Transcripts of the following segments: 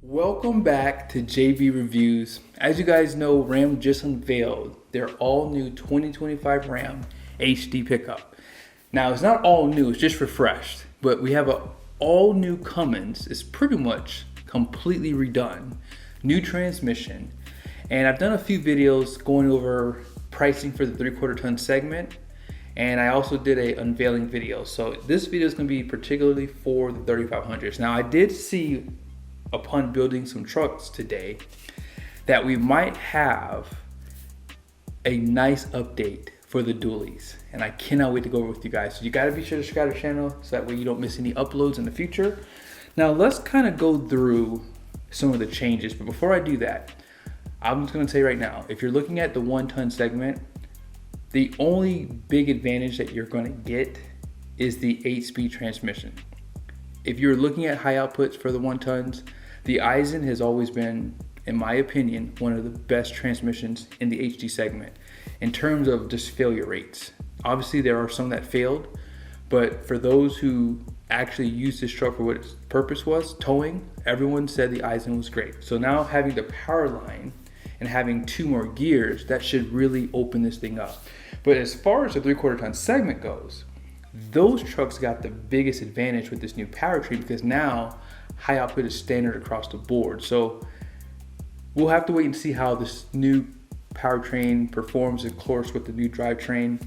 Welcome back to JV Reviews. As you guys know, Ram just unveiled their all-new 2025 Ram HD pickup. Now, it's not all new, it's just refreshed, but we have an all-new Cummins. It's pretty much completely redone. New transmission, and I've done a few videos going over pricing for the 3/4 ton segment, and I also did a unveiling video. So this video is going to be particularly for the 3500s. Now, I did see upon building some trucks today that we might have a nice update for the dualies, and I cannot wait to go over with you guys. So you got to be sure to subscribe to the channel so that way you don't miss any uploads in the future. Now let's kind of go through some of the changes, but before I do that, I'm just going to say right now, if you're looking at the 1 ton segment, the only big advantage that you're going to get is the 8-speed transmission. If you're looking at high outputs for the 1 tons, the Eisen has always been, in my opinion, one of the best transmissions in the HD segment in terms of just failure rates. Obviously, there are some that failed, but for those who actually used this truck for what its purpose was, towing, everyone said the Eisen was great. So now having the power line and having 2 more gears, that should really open this thing up. But as far as the 3/4 ton segment goes, those trucks got the biggest advantage with this new powertrain because now high output is standard across the board. So we'll have to wait and see how this new powertrain performs, of course, with the new drivetrain.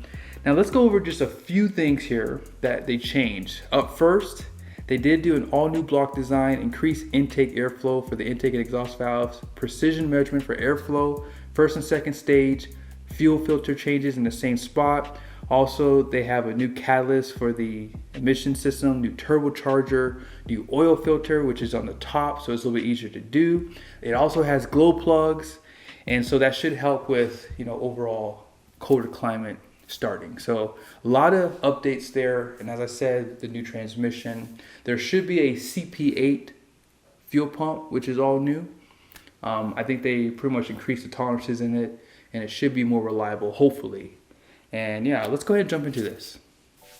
Now let's go over just a few things here that they changed. Up first, they did do an all new block design, increased intake airflow for the intake and exhaust valves, precision measurement for airflow, first and second stage, fuel filter changes in the same spot. Also, they have a new catalyst for the emission system, new turbocharger, new oil filter, which is on the top, so it's a little bit easier to do. It also has glow plugs, and so that should help with, overall colder climate starting. So a lot of updates there, and as I said, the new transmission. There should be a CP8 fuel pump, which is all new. I think they pretty much increased the tolerances in it, and it should be more reliable, hopefully. And yeah, let's go ahead and jump into this.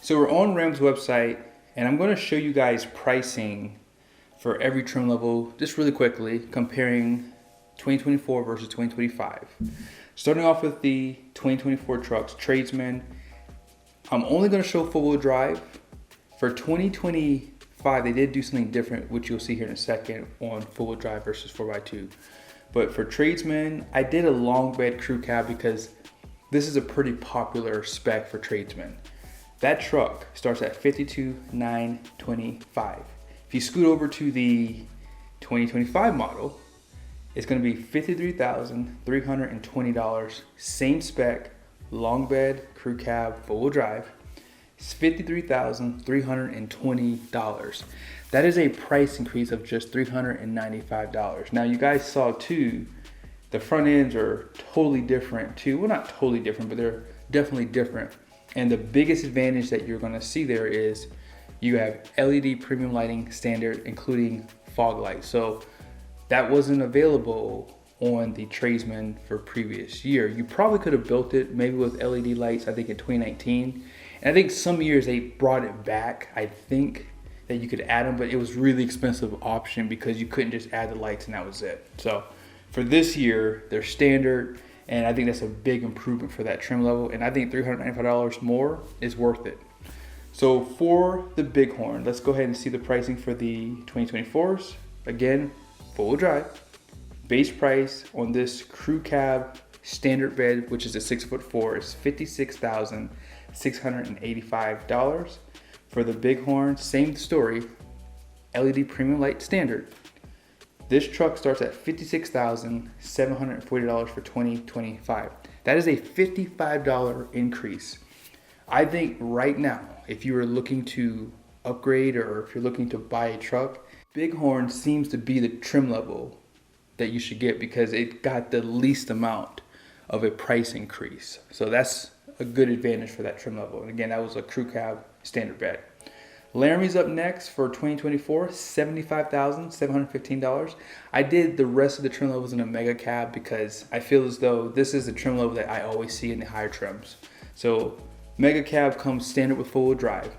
So we're on Ram's website, and I'm going to show you guys pricing for every trim level just really quickly, comparing 2024 versus 2025. Starting off with the 2024 trucks, Tradesman, I'm only going to show four-wheel drive. For 2025, they did do something different, which you'll see here in a second on four-wheel drive versus 4x2. But for Tradesman, I did a long bed crew cab because this is a pretty popular spec for Tradesmen. That truck starts at $52,925. If you scoot over to the 2025 model, it's going to be $53,320. Same spec, long bed, crew cab, four-wheel drive. It's $53,320. That is a price increase of just $395. Now you guys saw too, the front ends are totally different too. Well, not totally different, but they're definitely different. And the biggest advantage that you're gonna see there is you have LED premium lighting standard, including fog lights. So that wasn't available on the Tradesman for previous year. You probably could have built it maybe with LED lights, I think in 2019. And I think some years they brought it back, I think, that you could add them, but it was really expensive option because you couldn't just add the lights and that was it. So for this year, they're standard, and I think that's a big improvement for that trim level, and I think $395 more is worth it. So for the Bighorn, let's go ahead and see the pricing for the 2024s. Again, four-wheel drive. Base price on this crew cab standard bed, which is a 6'4", is $56,685. For the Bighorn, same story, LED premium light standard. This truck starts at $56,740 for 2025. That is a $55 increase. I think right now, if you are looking to upgrade or if you're looking to buy a truck, Bighorn seems to be the trim level that you should get because it got the least amount of a price increase. So that's a good advantage for that trim level. And again, that was a crew cab standard bed. Laramie's up next for 2024, $75,715. I did the rest of the trim levels in a mega cab because I feel as though this is the trim level that I always see in the higher trims. So mega cab comes standard with four-wheel drive.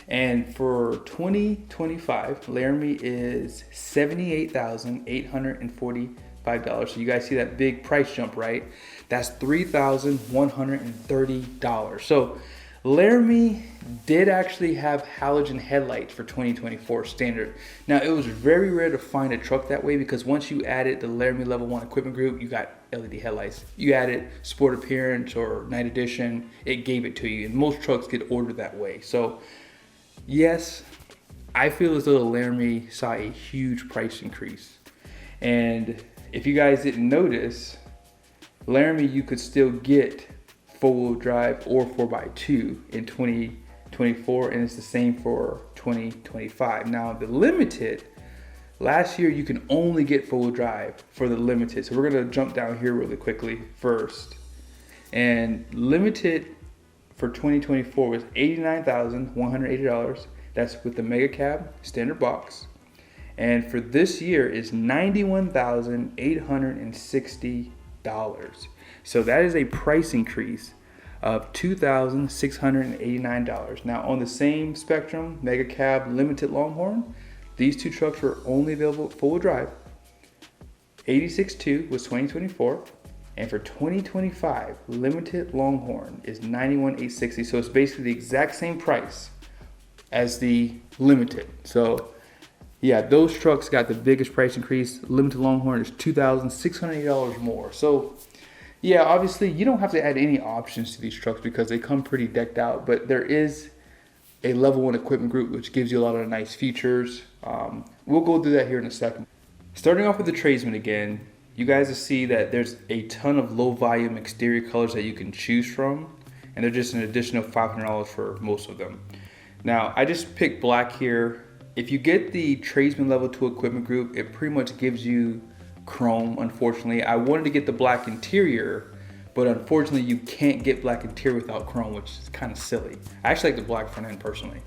And for 2025, Laramie is $78,845. So you guys see that big price jump, right? That's $3,130. So Laramie did actually have halogen headlights for 2024 standard. Now, it was very rare to find a truck that way because once you added the Laramie Level 1 equipment group, you got LED headlights. You added Sport Appearance or Night Edition, it gave it to you. And most trucks get ordered that way. So, yes, I feel as though the Laramie saw a huge price increase. And if you guys didn't notice, Laramie, you could still get four-wheel drive or 4x2 in 2024, and it's the same for 2025. Now the Limited, last year you can only get four-wheel drive for the Limited. So we're gonna jump down here really quickly first. And Limited for 2024 was $89,180. That's with the Mega Cab standard box. And for this year is $91,860. So that is a price increase of $2,689. Now on the same spectrum, Mega Cab, Limited, Longhorn, these two trucks were only available four-wheel drive. 86.2 was 2024, and for 2025, Limited Longhorn is $91,860. So it's basically the exact same price as the Limited. So yeah, those trucks got the biggest price increase. Limited Longhorn is $2,680 more. So yeah, obviously you don't have to add any options to these trucks because they come pretty decked out, but there is a level 1 equipment group which gives you a lot of nice features. We'll go through that here in a second. Starting off with the tradesman again, you guys will see that there's a ton of low volume exterior colors that you can choose from, and they're just an additional $500 for most of them. Now I just picked black here. If you get the tradesman level 2 equipment group, it pretty much gives you chrome. Unfortunately, I wanted to get the black interior, but unfortunately you can't get black interior without chrome, which is kind of silly. I actually like the black front end personally.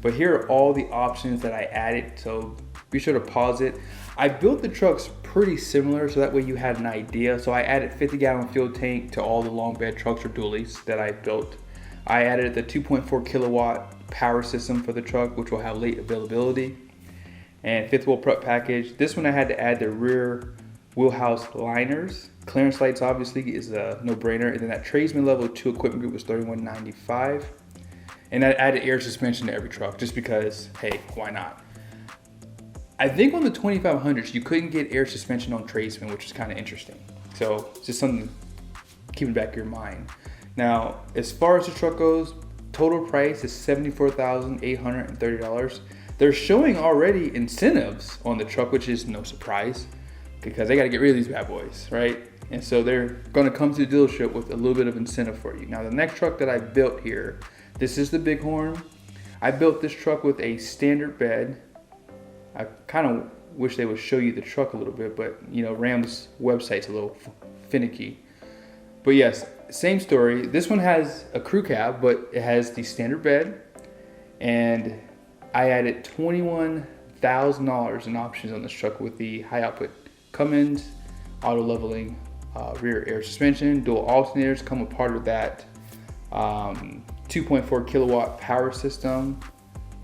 But here are all the options that I added, so be sure to pause it. I built the trucks pretty similar so that way you had an idea. So I added 50-gallon fuel tank to all the long bed trucks or dualies that I built. I added the 2.4 kilowatt power system for the truck, which will have late availability, and fifth wheel prep package. This one I had to add the rear wheelhouse liners. Clearance lights obviously is a no-brainer, and then that tradesman level 2 equipment group was $31.95. And I added air suspension to every truck just because, hey, why not? I think on the 2500s you couldn't get air suspension on tradesman, which is kind of interesting. So it's just something to keep in the back of your mind. Now, as far as the truck goes, total price is $74,830. They're showing already incentives on the truck, which is no surprise because they got to get rid of these bad boys, right? And so they're going to come to the dealership with a little bit of incentive for you. Now, the next truck that I built here, this is the Bighorn. I built this truck with a standard bed. I kind of wish they would show you the truck a little bit, but you know, Ram's website's a little finicky. But yes, same story. This one has a crew cab, but it has the standard bed, and I added $21,000 in options on this truck with the high output Cummins, auto leveling, rear air suspension, dual alternators come with part of that, 2.4 kilowatt power system.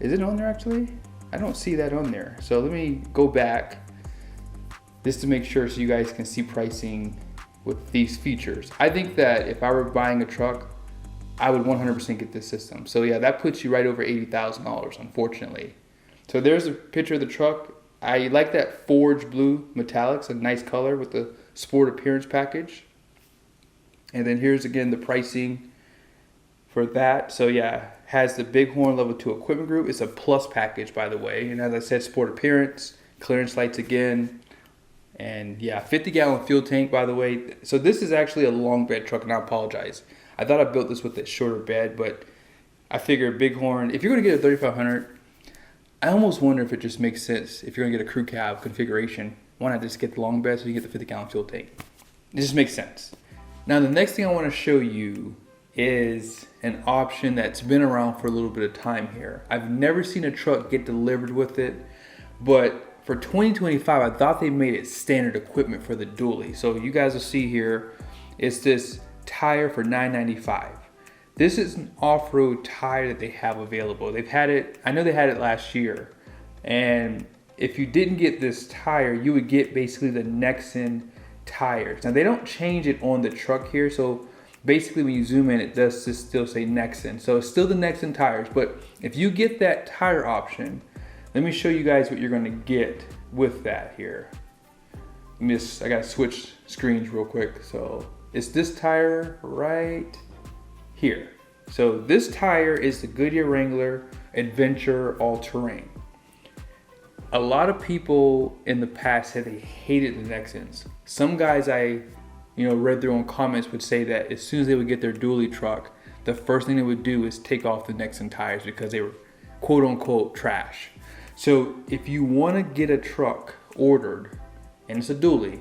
Is it on there actually? I don't see that on there. So let me go back just to make sure so you guys can see pricing with these features. I think that if I were buying a truck, I would 100% get this system. So yeah, that puts you right over $80,000, unfortunately. So there's a picture of the truck. I like that forge blue metallics, a nice color with the sport appearance package. And then here's again the pricing for that. So yeah, has the Bighorn level 2 equipment group. It's a plus package, by the way. And as I said, sport appearance, clearance lights again. And yeah, 50-gallon fuel tank, by the way. So this is actually a long bed truck, and I apologize. I thought I built this with a shorter bed, but I figured Bighorn, if you're gonna get a 3500, I almost wonder if it just makes sense if you're gonna get a crew cab configuration. Why not just get the long bed so you get the 50-gallon fuel tank? It just makes sense. Now the next thing I wanna show you is an option that's been around for a little bit of time here. I've never seen a truck get delivered with it, but for 2025, I thought they made it standard equipment for the dually. So you guys will see here, it's this tire for $995. This is an off-road tire that they have available. They've had it, I know they had it last year. And if you didn't get this tire, you would get basically the Nexen tires. Now they don't change it on the truck here, so basically when you zoom in, it does just still say Nexen. So it's still the Nexen tires, but if you get that tire option, let me show you guys what you're gonna get with that here. I gotta switch screens real quick. So it's this tire right here. So this tire is the Goodyear Wrangler Adventure All-Terrain. A lot of people in the past said they hated the Nexens. Some guys I read their own comments would say that as soon as they would get their dually truck, the first thing they would do is take off the Nexen tires because they were quote unquote trash. So if you want to get a truck ordered and it's a dually,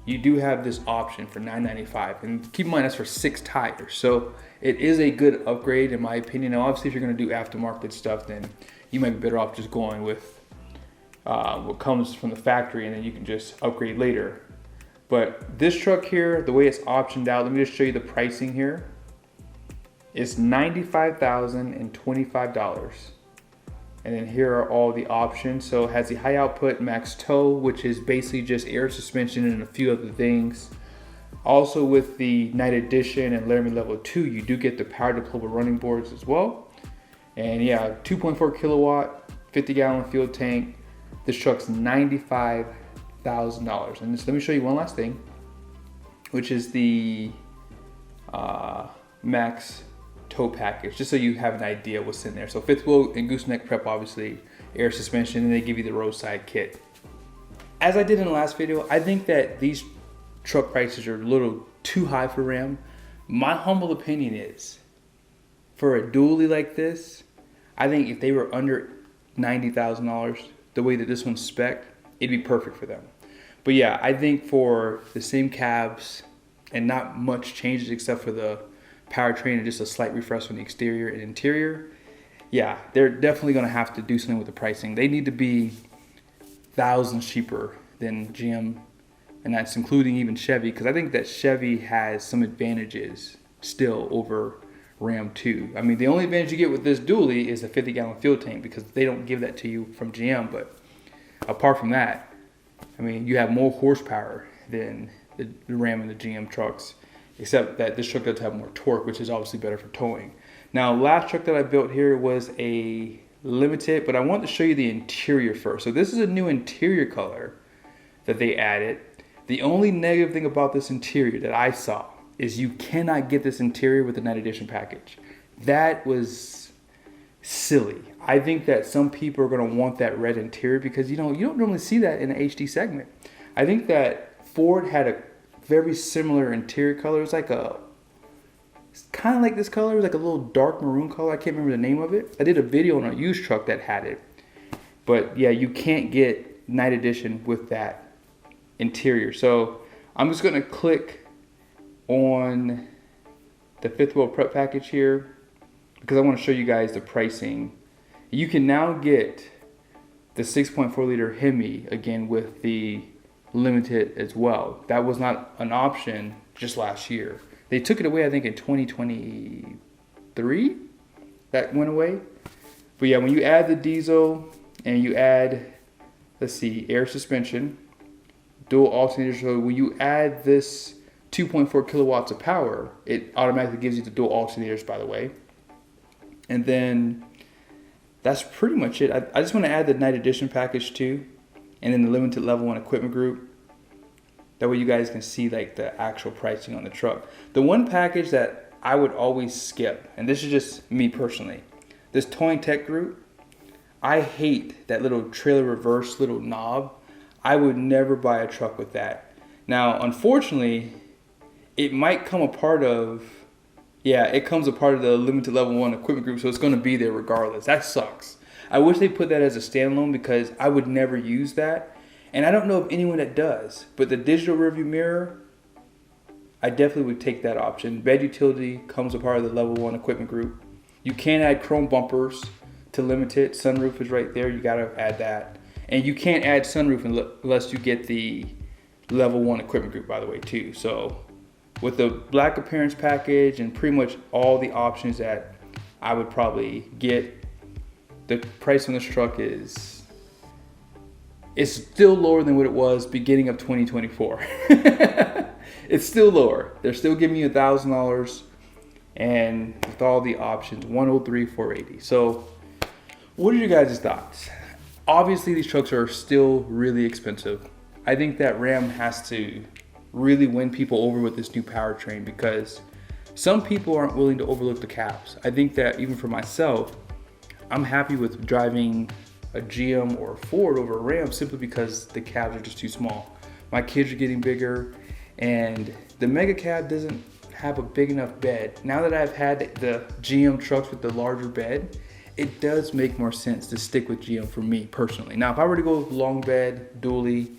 you do have this option for $995, and keep in mind that's for 6 tires. So it is a good upgrade in my opinion. Now obviously if you're going to do aftermarket stuff, then you might be better off just going with what comes from the factory, and then you can just upgrade later. But this truck here, the way it's optioned out, let me just show you the pricing here. It's $95,025. And then here are all the options. So it has the high output max tow, which is basically just air suspension and a few other things. Also with the Night Edition and Laramie Level 2, you do get the power deployable running boards as well. And yeah, 2.4 kilowatt, 50-gallon fuel tank. This truck's $95,000. And let me show you one last thing, which is the max tow package, just so you have an idea what's in there. So fifth wheel and gooseneck prep, obviously, air suspension, and they give you the roadside kit. As I did in the last video, I think that these truck prices are a little too high for Ram. My humble opinion is, for a dually like this, I think if they were under $90,000, the way that this one's spec'd, it'd be perfect for them. But yeah, I think for the same cabs and not much changes except for the powertrain and just a slight refresh on the exterior and interior, yeah, they're definitely gonna have to do something with the pricing. They need to be thousands cheaper than GM, and that's including even Chevy, because I think that Chevy has some advantages still over Ram 2. I mean, the only advantage you get with this dually is the 50-gallon fuel tank, because they don't give that to you from GM. But apart from that, I mean, you have more horsepower than the Ram and the GM trucks, except that this truck does have more torque, which is obviously better for towing. Now, last truck that I built here was a Limited, but I want to show you the interior first. So this is a new interior color that they added. The only negative thing about this interior that I saw is you cannot get this interior with the Night Edition package. That was silly. I think that some people are gonna want that red interior because you don't normally see that in the HD segment. I think that Ford had a very similar interior color. It's like it's kind of like this color, it's like a little dark maroon color. I can't remember the name of it. I did a video on a used truck that had it. But yeah, you can't get Night Edition with that interior. So I'm just gonna click on the fifth wheel prep package here because I want to show you guys the pricing. You can now get the 6.4 liter Hemi again with the Limited as well. That was not an option just last year. They took it away, I think, in 2023. That went away. But yeah, when you add the diesel and you add, let's see, air suspension, dual alternators. So when you add this 2.4 kilowatts of power, it automatically gives you the dual alternators, by the way. And then that's pretty much it. I just want to add the Night Edition package too, and then the Limited Level 1 equipment group. That way you guys can see like the actual pricing on the truck. The one package that I would always skip, and this is just me personally, this towing tech group, I hate that little trailer reverse little knob. I would never buy a truck with that. Now, unfortunately, it might come a part of, it comes a part of the Limited Level 1 equipment group, so it's going to be there regardless. That sucks. I wish they put that as a standalone because I would never use that. And I don't know of anyone that does. But the digital rearview mirror, I definitely would take that option. Bed utility comes a part of the Level 1 equipment group. You can add chrome bumpers to Limited. Sunroof is right there. You got to add that. And you can't add sunroof unless you get the Level 1 equipment group, by the way, too. So with the black appearance package and pretty much all the options that I would probably get, the price on this truck is, it's still lower than what it was beginning of 2024. It's still lower. They're still giving you $1,000, and with all the options, 103, 480. So what are your guys' thoughts? Obviously these trucks are still really expensive. I think that Ram has to really win people over with this new powertrain, because some people aren't willing to overlook the cabs. I think that even for myself, I'm happy with driving a GM or a Ford over a Ram simply because the cabs are just too small. My kids are getting bigger, and the mega cab doesn't have a big enough bed. Now that I've had the GM trucks with the larger bed, it does make more sense to stick with GM for me personally. Now, if I were to go long bed, dually,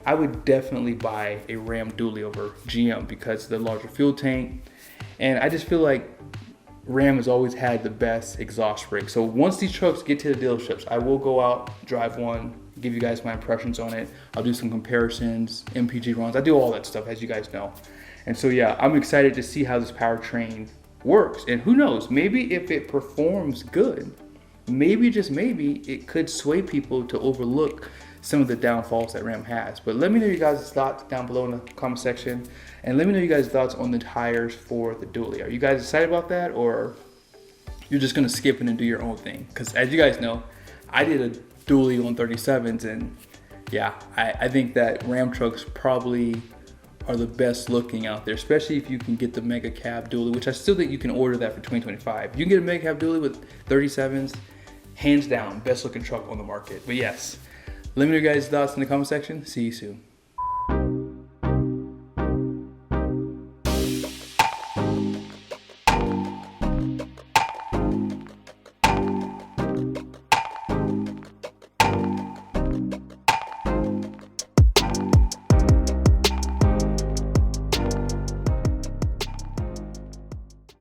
I would definitely buy a Ram dually over GM because of the larger fuel tank. And I just feel like Ram has always had the best exhaust brake. So once these trucks get to the dealerships, I will go out, drive one, give you guys my impressions on it. I'll do some comparisons, MPG runs. I do all that stuff, as you guys know. And so yeah, I'm excited to see how this powertrain works. And who knows, maybe if it performs good, maybe, just maybe, it could sway people to overlook some of the downfalls that Ram has. But let me know your guys' thoughts down below in the comment section. And let me know your guys' thoughts on the tires for the dually. Are you guys excited about that, or you're just gonna skip it and do your own thing? Because as you guys know, I did a dually on 37s, and yeah, I think that Ram trucks probably are the best looking out there, especially if you can get the mega cab dually, which I still think you can order that for 2025. You can get a mega cab dually with 37s, hands down, best looking truck on the market. But yes, let me know your guys' thoughts in the comment section. See you soon.